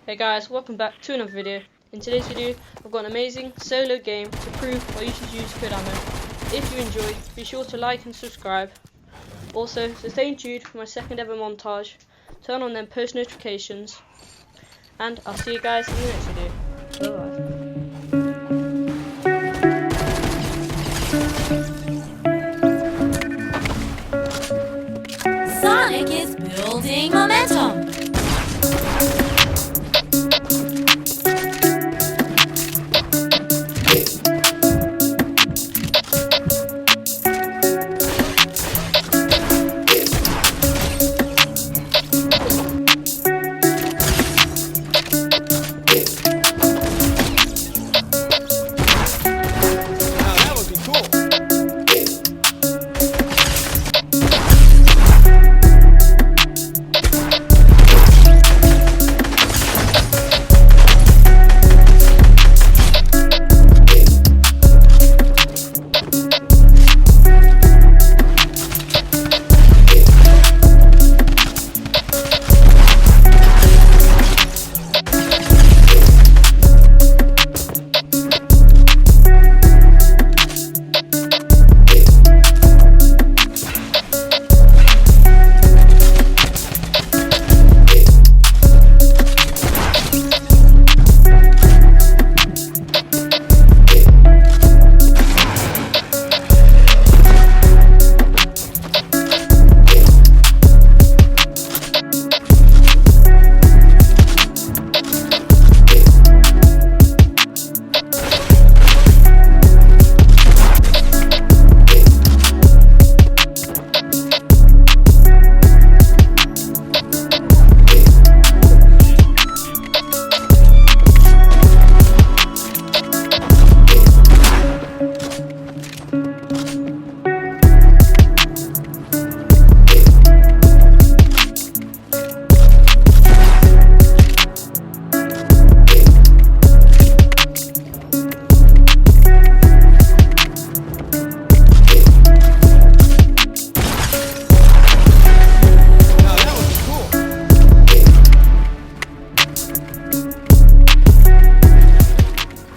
Hey guys, welcome back to another video. In today's video, I've got an amazing solo game to prove why you should use Kodama. If you enjoyed, be sure to like and subscribe. Also, stay tuned for my second ever montage. Turn on them post notifications. And I'll see you guys in the next video. Bye. Sonic is building momentum.